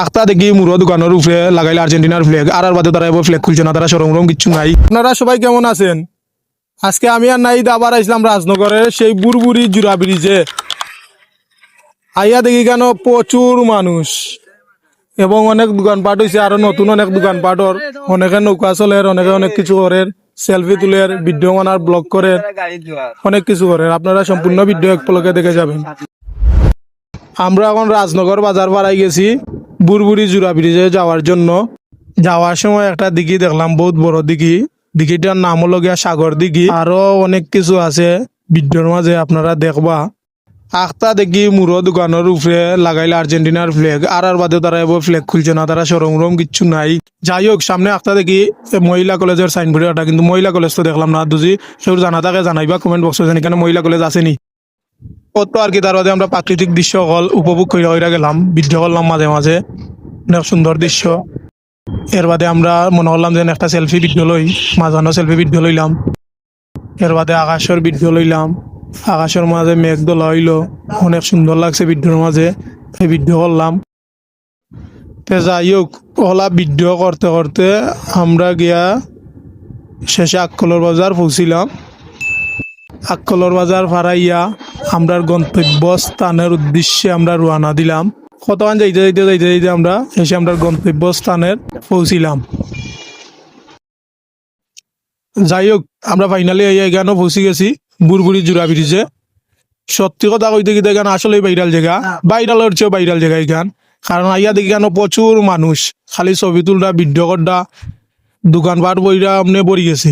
আখতা দেখি মুরো দোকানের উপরে লাগাইলে আর্জেন্টিনার ফ্ল্যাগ আর বাদে তারা এবার ফ্ল্যাগ খুলছে না, তারা সরম কিচ্ছু নাই। আপনারা সবাই কেমন আছেন? আজকে আমি আর নাইদ আবার আসলাম রাজনগরের সেই বুরবুরি জুরা ব্রিজে। আইয়া দেখি কেন প্রচুর মানুষ এবং অনেক দোকানপাট হয়েছে, আরো নতুন অনেক দোকানপাটর। অনেকে নৌকা চলের, অনেকে অনেক কিছু করে, সেলফি তুলের, ভিডিও বানার, ব্লগ করে, অনেক কিছু করে। আপনারা সম্পূর্ণ ভিডিও এক পলকে দেখে যাবেন। আমরা এখন রাজনগর বাজার পাড়ায় গেছি বুরবুরি জুরা ব্রিজে যাওয়ার জন্য। যাওয়ার সময় একটা দিঘি দেখলাম, বহুত বড় দিঘি। দিঘিটার নাম হলো গিয়া সাগর দিঘি। আরো অনেক কিছু আছে ভিডিওর মাঝে, আপনারা দেখবা। আখতা দেখি মুরো দোকানের উপরে লাগাইলে আর্জেন্টিনার ফ্ল্যাগ আর বাদে তারা এবার ফ্ল্যাগ খুলছে না, তারা সরম কিচ্ছু নাই। যাই হোক, সামনে আখতা দেখি মহিলা কলেজের সাইনবোর্ড একটা, কিন্তু মহিলা কলেজ তো দেখলাম না। দুজি সেও জানা থাকে জানাইবা কমেন্ট বক্সে, জানি কেন মহিলা কলেজ আসেনি কত আর কি। তার বাদে আমরা প্রাকৃতিক দৃশ্য হল উপভোগ করে গেলাম, ভিডিও করলাম মাঝে মাঝে, অনেক সুন্দর দৃশ্য। এর বাদে আমরা মনে করলাম যে একটা সেলফি ভিডিও লই, মাঝানো সেলফি ভিডিও লইলাম। এর বাদে আকাশের ভিডিও লইলাম, আকাশের মাঝে মেঘ দোলা হইলো, অনেক সুন্দর লাগছে ভিডিওর মাঝে, এই ভিডিও করলাম। যাই হোক, ওলা ভিডিও করতে করতে আমরা গিয়া শেষে আক্কলর বাজার পৌঁছিলাম। আক্কলর বাজার ফারাইয়া আমরা গন্তব্য স্থানের উদ্দেশ্যে আমরা রওনা দিলাম। কতক্ষণ যাইতে যাইতে যাইতে যাইতে আমরা এসে আমরা গন্তব্য স্থানের পৌঁছিলাম। যাই হোক, আমরা ফাইনালি এখানেও পৌঁছে গেছি বুরবুরি জুরা ব্রিজে। সত্যি কথা কইতে গিয়ে এখানে আসলে ভাইরাল জায়গা, ভাইরালের চেয়েও ভাইরাল জায়গা এখান। কারণ আইয়া দেখি কেন প্রচুর মানুষ, খালি ছবি তুলরা, ভিডিও কররা, দোকানপাট বইরা আমনে পড়ি গেছে।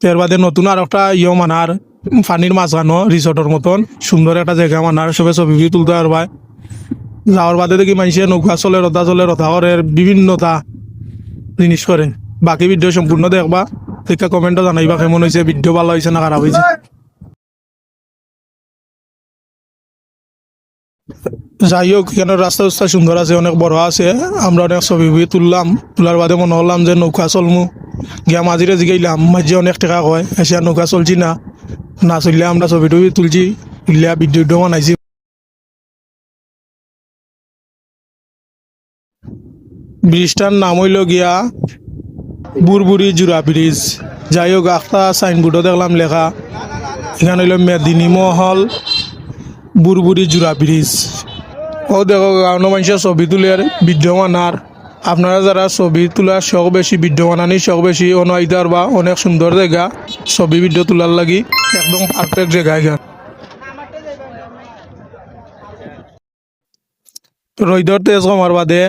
এর বাদে নতুন আর একটা মানার পানির মাঝখানো রিসোর্টের মতন সুন্দর একটা জায়গা মানার, সবে ছবি তুলতে পারবা। যাওয়ার বাদে দেখি মানুষের নৌকা চলে, রথা করে, বিভিন্নতা জিনিস করে। বাকি ভিডিও সম্পূর্ণ দেখবা, দেখা কমেন্টও জানাইবা কেমন হয়েছে, ভিডিও ভালো হয়েছে না খারাপ হয়েছে। যাই হোক, এখানে রাস্তা সুন্দর আছে, অনেক বড় আছে। আমরা অনেক ছবি তুললাম, তোলার বাদে মনে হলাম যে নৌকা চলমু। গিয়া মাঝিরে জিগাইলাম, মাঝি অনেক টাকা কয়, এসে নৌকা চলছি না, না চললে আমরা ছবি টবি তুলছি, তুললে ভিডিও বানাইছি। ব্রিজটার নাম হইল গিয়া বুরবুরি জুরা ব্রিজ। যাই হোক, একটা সাইনবোর্ডও দেখলাম লেখা, এখানে হইল মেদিনী মহল বুরবুরি জুরা ব্রিজ। ও দেখো, গাঁও মানুষের ছবি তুলের, ভিডিও বানার। আপনারা যারা ছবি তোলার শখ বেশি, ভিডিও বানানির শখ বেশি, অনাইদার বা অনেক সুন্দর জায়গা, ছবি ভিডিও তোলার লাগি একদম পারফেক্ট জায়গা এখান। রইদর তেজ কমার বাদে